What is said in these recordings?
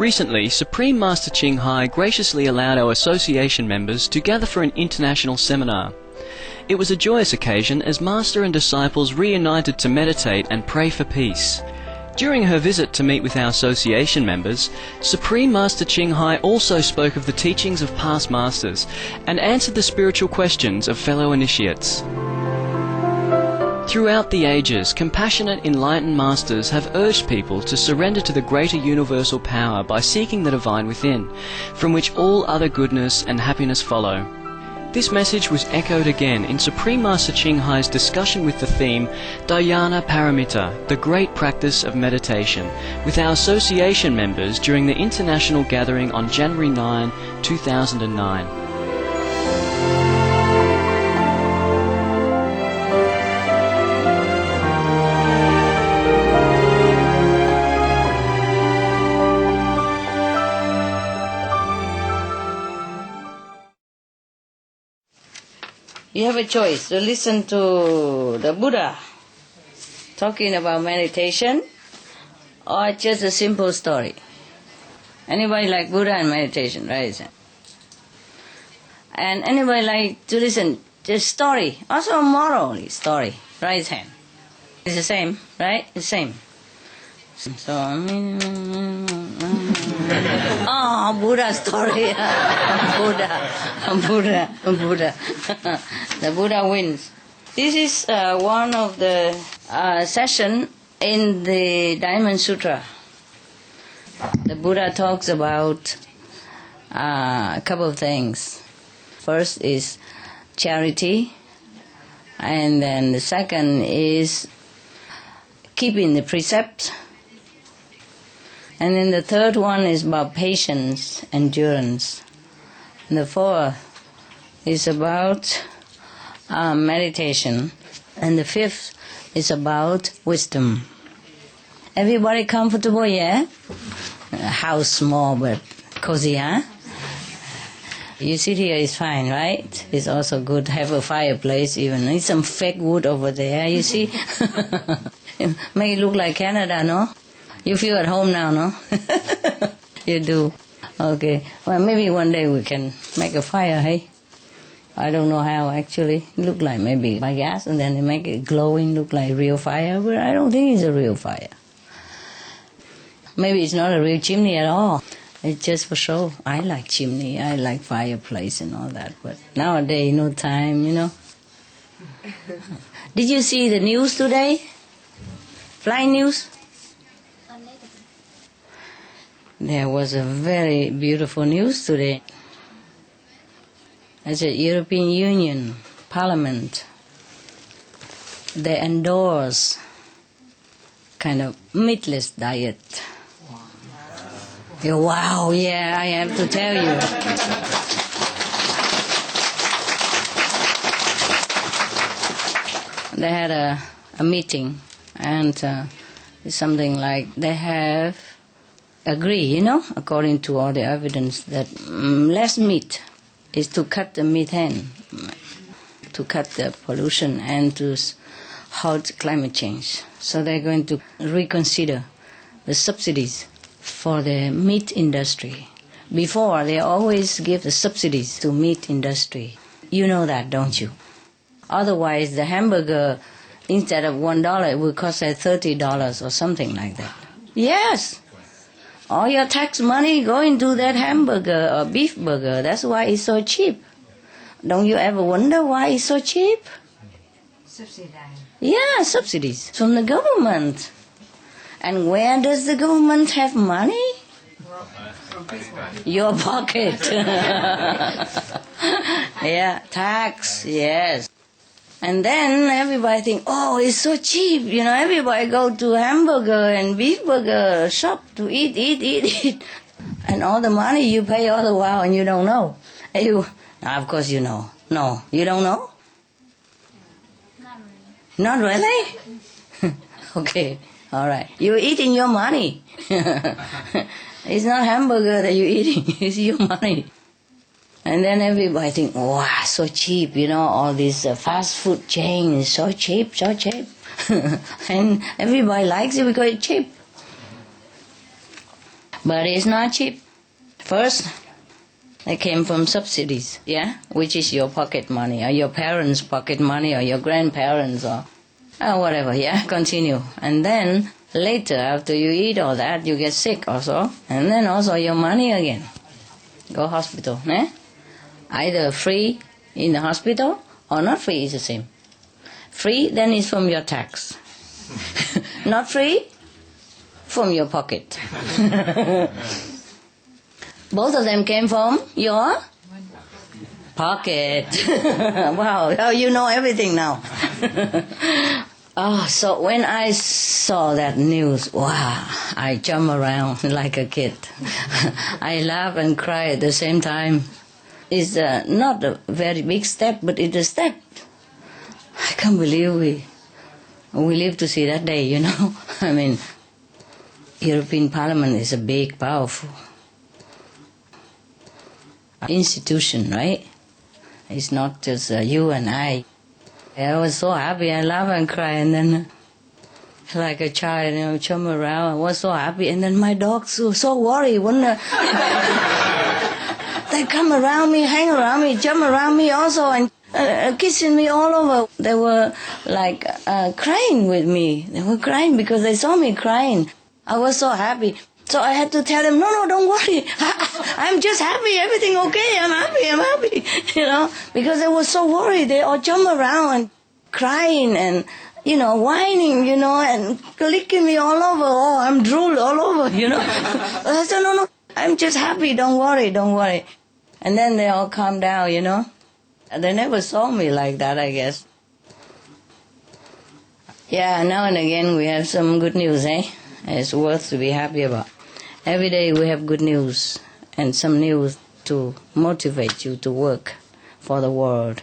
Recently, Supreme Master Ching Hai graciously allowed our association members to gather for an international seminar. It was a joyous occasion as Master and disciples reunited to meditate and pray for peace. During her visit to meet with our association members, Supreme Master Ching Hai also spoke of the teachings of past masters and answered the spiritual questions of fellow initiates. Throughout the ages, compassionate enlightened masters have urged people to surrender to the greater universal power by seeking the divine within, from which all other goodness and happiness follow. This message was echoed again in Supreme Master Ching Hai's discussion with the theme Dhyana Paramita, the great practice of meditation, with our association members during the international gathering on January 9, 2009. You have a choice to listen to the Buddha talking about meditation or just a simple story. Anybody like Buddha and meditation, right? And anybody like to listen to story, also a moral story, right hand. It's the same, right? It's the same. So, Buddha story. Buddha. The Buddha wins. This is one of the session in the Diamond Sutra. The Buddha talks about a couple of things. First is charity, and then the second is keeping the precepts. And then the third one is about patience, endurance. And the fourth is about meditation. And the fifth is about wisdom. Everybody comfortable, yeah? House small but cozy, huh? You sit here is fine, right? It's also good to have a fireplace even. Need some fake wood over there, you see? Make it look like Canada, no? You feel at home now, no? You do. Okay. Well, maybe one day we can make a fire, hey? I don't know how, actually. Look like maybe by gas, and then they make it glowing, look like real fire, but I don't think it's a real fire. Maybe it's not a real chimney at all. It's just for show. I like chimney, I like fireplace and all that, but nowadays, no time, you know. Did you see the news today? Flying news? There was a very beautiful news today. As a European Union Parliament, they endorse kind of meatless diet. Wow, yeah, I have to tell you. They had a meeting, and it's something like they have agree, you know, according to all the evidence, that less meat is to cut the methane, to cut the pollution and to halt climate change. So they're going to reconsider the subsidies for the meat industry. Before, they always give the subsidies to meat industry. You know that, don't you? Otherwise, the hamburger, instead of $1, it would cost $30 or something like that. Yes! All your tax money going to that hamburger or beef burger. That's why it's so cheap. Don't you ever wonder why it's so cheap? Subsidized. Yeah, subsidies from the government. And where does the government have money? Your pocket. Yeah, tax, yes. And then everybody think, oh, it's so cheap. You know, everybody go to hamburger and beef burger shop to eat. And all the money you pay all the while and you don't know. Now, of course you know. No, you don't know? Not really? Okay, all right. You're eating your money. It's not hamburger that you're eating, it's your money. And then everybody think, wow, so cheap, you know, all this fast food chain is so cheap. And everybody likes it because it's cheap. But it's not cheap. First, they came from subsidies, yeah, which is your pocket money, or your parents' pocket money, or your grandparents, or whatever, yeah, continue. And then later, after you eat all that, you get sick also, and then also your money again. Go hospital, eh? Either free in the hospital or not free is the same. Free, then it's from your tax. Not free, from your pocket. Both of them came from your pocket. Wow, you know everything now. So when I saw that news, wow, I jumped around like a kid. I laugh and cry at the same time. It's not a very big step, but it's a step. I can't believe we live to see that day, you know. I mean, European Parliament is a big, powerful institution, right? It's not just you and I. I was so happy, I laugh and cry, and then like a child, you know, jump around. I was so happy, and then my dogs were so worried. They come around me, hang around me, jump around me also, and kissing me all over. They were like crying with me. They were crying because they saw me crying. I was so happy. So I had to tell them, no, don't worry. I'm just happy. Everything okay. I'm happy. You know, because they were so worried. They all jump around and crying and, you know, whining, you know, and licking me all over. Oh, I'm drool all over, you know. I said, no, I'm just happy. Don't worry. And then they all calmed down, you know. And they never saw me like that, I guess. Yeah, now and again we have some good news, eh? It's worth to be happy about. Every day we have good news and some news to motivate you to work for the world.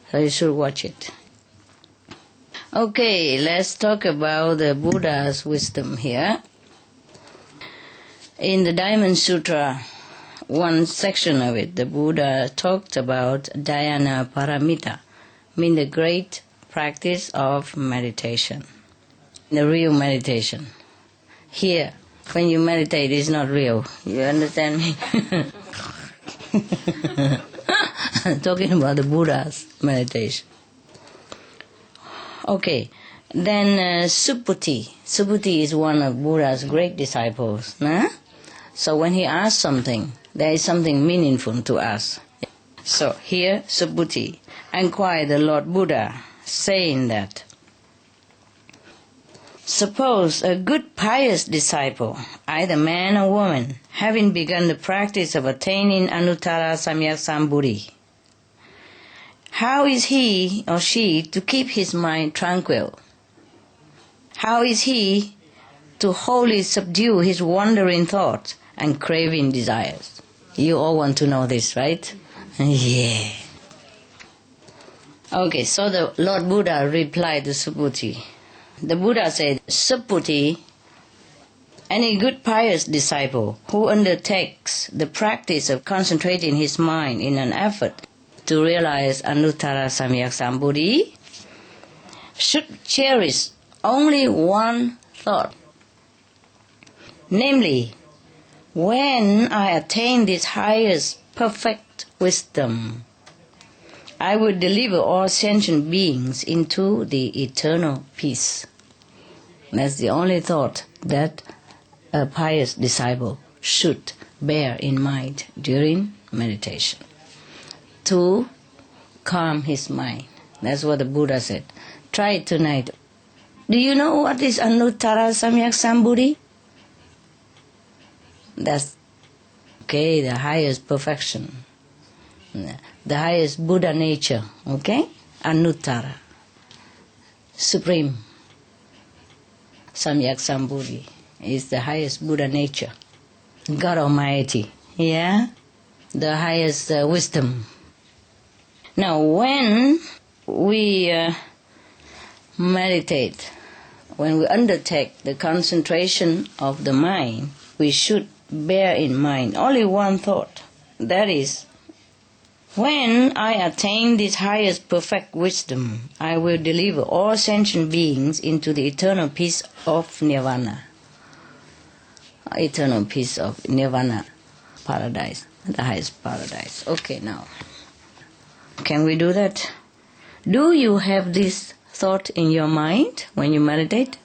So you should watch it. Okay, let's talk about the Buddha's wisdom here. In the Diamond Sutra, one section of it, the Buddha talked about Dhyana Paramita, meaning the great practice of meditation, the real meditation. Here, when you meditate, it's not real. You understand me? Talking about the Buddha's meditation. Okay, then Subhuti. Subhuti is one of Buddha's great disciples. Nah? So when he asks something, there is something meaningful to us. So here, Subhuti inquired the Lord Buddha, saying that, suppose a good pious disciple, either man or woman, having begun the practice of attaining Anuttara Samyak Sambodhi, how is he or she to keep his mind tranquil? How is he to wholly subdue his wandering thoughts and craving desires? You all want to know this, right? Yeah. Okay, so the Lord Buddha replied to Subhuti. The Buddha said, Subhuti, any good pious disciple who undertakes the practice of concentrating his mind in an effort to realize Anuttara Samyak Sambodhi should cherish only one thought. Namely, when I attain this highest perfect wisdom, I will deliver all sentient beings into the eternal peace. That's the only thought that a pious disciple should bear in mind during meditation, to calm his mind. That's what the Buddha said. Try it tonight. Do you know what is Anuttara Samyak Sambodhi? That's the highest perfection, the highest Buddha nature, Anuttara, supreme. Samyak Sambodhi is the highest Buddha nature, God Almighty, the highest wisdom. Now when we meditate, when we undertake the concentration of the mind, we should bear in mind only one thought. That is, when I attain this highest perfect wisdom, I will deliver all sentient beings into the eternal peace of Nirvana. eternal peace of nirvana, paradise, the highest paradise. Okay, now, can we do that? Do you have this thought in your mind when you meditate?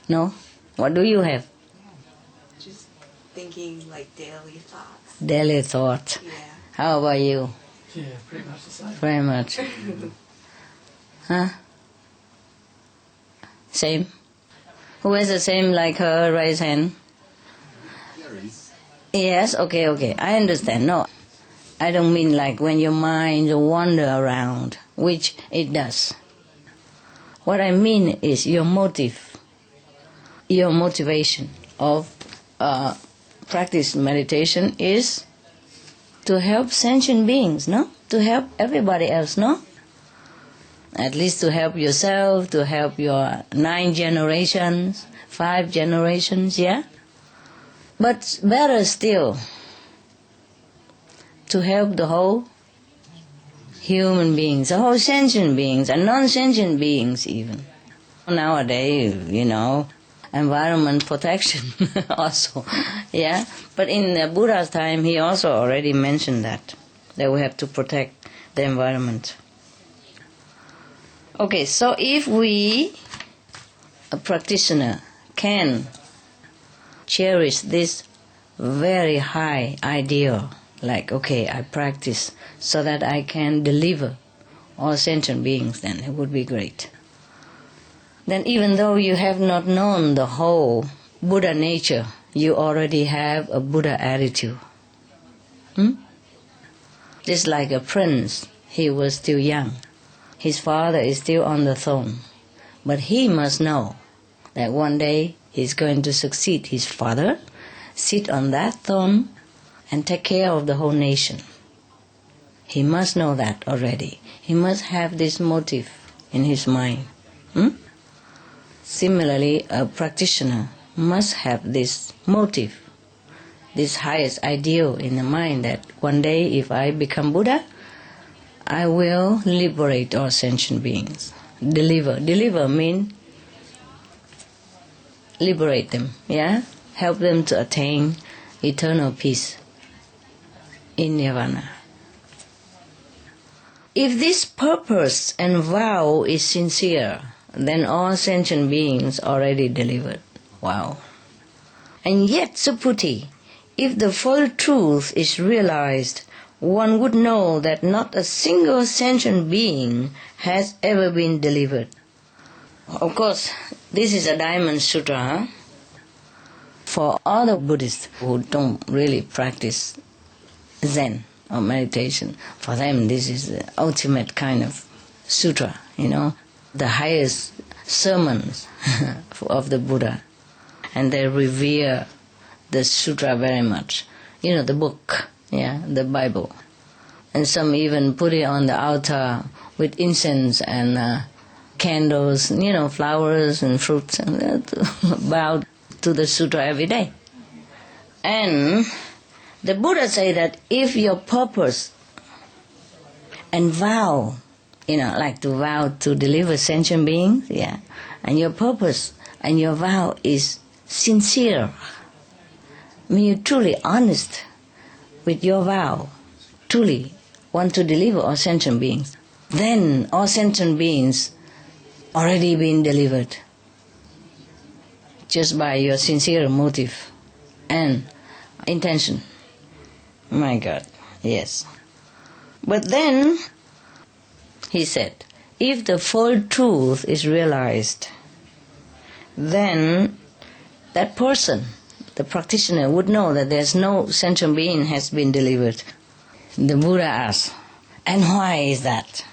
No? What do you have? Just thinking like daily thoughts. Daily thought. Yeah. How about you? Yeah, pretty much the same. Very much. Huh? Same? Who has the same like her? Raise hand. Yes, okay. I understand. No, I don't mean like when your mind wander around, which it does. What I mean is your motive, your motivation of practice meditation is to help sentient beings, no? To help everybody else, no? At least to help yourself, to help your 9 generations, 5 generations, yeah? But better still, to help the whole human beings, the whole sentient beings, and non-sentient beings even. Nowadays, environment protection also, yeah? But in the Buddha's time, he also already mentioned that we have to protect the environment. Okay, so if we, a practitioner, can cherish this very high ideal, like, okay, I practice so that I can deliver all sentient beings, then it would be great. Then even though you have not known the whole Buddha nature, you already have a Buddha attitude. Just like a prince, he was still young. His father is still on the throne. But he must know that one day he's going to succeed his father, sit on that throne, and take care of the whole nation. He must know that already. He must have this motive in his mind. Similarly, a practitioner must have this motive, this highest ideal in the mind that one day if I become Buddha, I will liberate all sentient beings. Deliver. Deliver means liberate them, yeah? Help them to attain eternal peace in nirvana. If this purpose and vow is sincere, then all sentient beings already delivered. Wow. And yet, Subhuti, if the full truth is realized, one would know that not a single sentient being has ever been delivered. Of course, this is a Diamond Sutra. Huh? For all the Buddhists who don't really practice Zen or meditation, for them this is the ultimate kind of sutra, the highest sermons of the Buddha. And they revere the sutra very much. The book, the Bible. And some even put it on the altar with incense and candles, flowers and fruits, and bow to the sutra every day. And the Buddha say that if your purpose and vow, like to vow to deliver sentient beings, and your purpose and your vow is sincere, you're truly honest with your vow, truly want to deliver all sentient beings, then all sentient beings already been delivered just by your sincere motive and intention. My God, yes. But then, he said, if the full truth is realized, then that person, the practitioner, would know that there's no sentient being has been delivered. The Buddha asked, and why is that?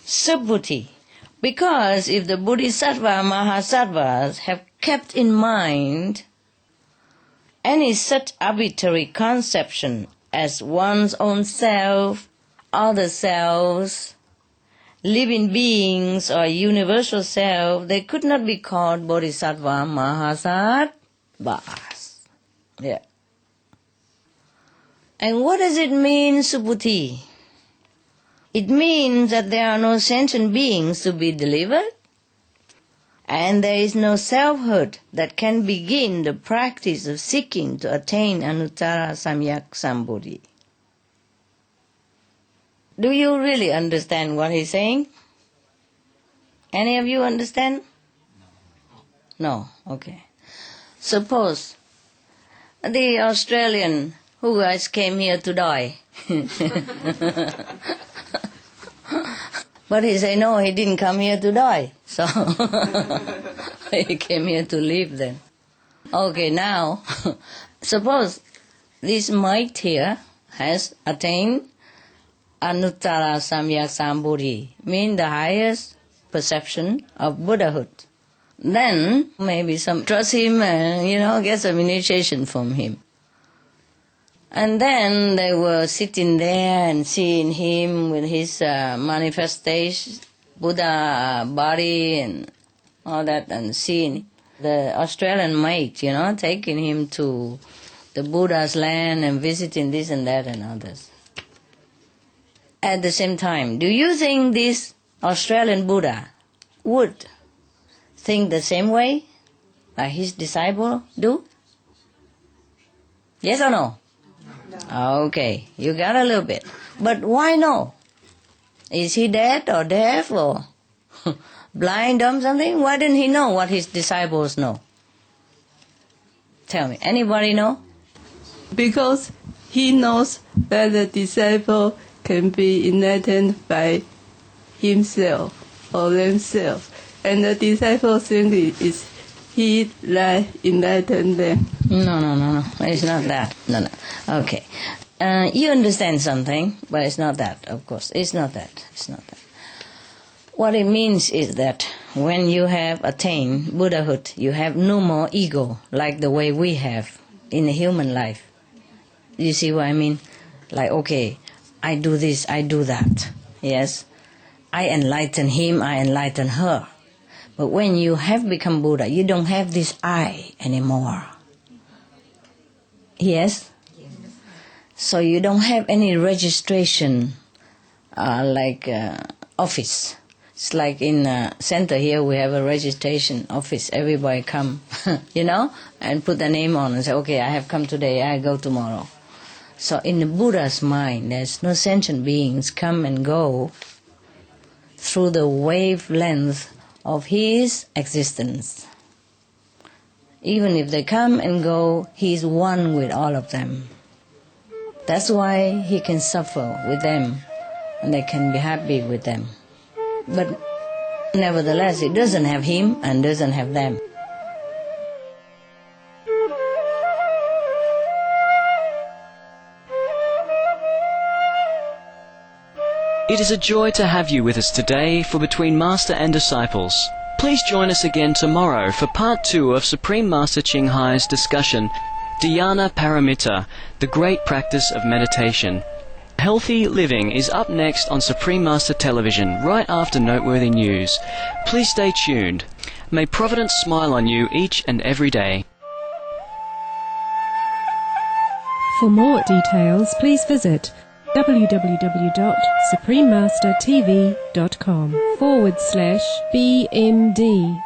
Subhuti, because if the Bodhisattva Mahasattvas have kept in mind any such arbitrary conception as one's own self, other selves, living beings, or universal self, they could not be called Bodhisattva Mahasattvas. Yeah. And what does it mean, Subhuti? It means that there are no sentient beings to be delivered? And there is no selfhood that can begin the practice of seeking to attain Anuttara Samyak Sambodhi. Do you really understand what he's saying? Any of you understand? No? Okay. Suppose the Australian who guys came here to die. But he said, no, he didn't come here to die. So he came here to live then. Okay, now, suppose this mite here has attained Anuttara Samyak Sambodhi, means the highest perception of Buddhahood. Then maybe some trust him and, get some initiation from him. And then they were sitting there and seeing him with his manifestation, Buddha body and all that, and seeing the Australian mate, taking him to the Buddha's land and visiting this and that and others. At the same time, do you think this Australian Buddha would think the same way like his disciple do? Yes or no? Okay, you got a little bit. But why no? Is he dead or deaf or blind, dumb, something? Why didn't he know what his disciples know? Tell me, anybody know? Because he knows that the disciple can be enlightened by himself or themselves. And the disciple thinks is he that enlightened them. No. It's not that. No. Okay. You understand something, but it's not that, of course. It's not that. What it means is that when you have attained Buddhahood, you have no more ego like the way we have in the human life. You see what I mean? Like, okay, I do this, I do that. Yes? I enlighten him, I enlighten her. But when you have become Buddha, you don't have this I anymore. Yes? So you don't have any registration office. It's like in center here we have a registration office. Everybody come, and put their name on and say, okay, I have come today, I go tomorrow. So in the Buddha's mind, there's no sentient beings come and go through the wavelength of his existence. Even if they come and go, he is one with all of them. That's why he can suffer with them and they can be happy with them. But nevertheless, it doesn't have him and doesn't have them. It is a joy to have you with us today for Between Master and Disciples. Please join us again tomorrow for part 2 of Supreme Master Ching Hai's discussion, Dhyana Paramita, the great practice of meditation. Healthy Living is up next on Supreme Master Television right after Noteworthy News. Please stay tuned. May Providence smile on you each and every day. For more details, please visit www.suprememastertv.com/BMD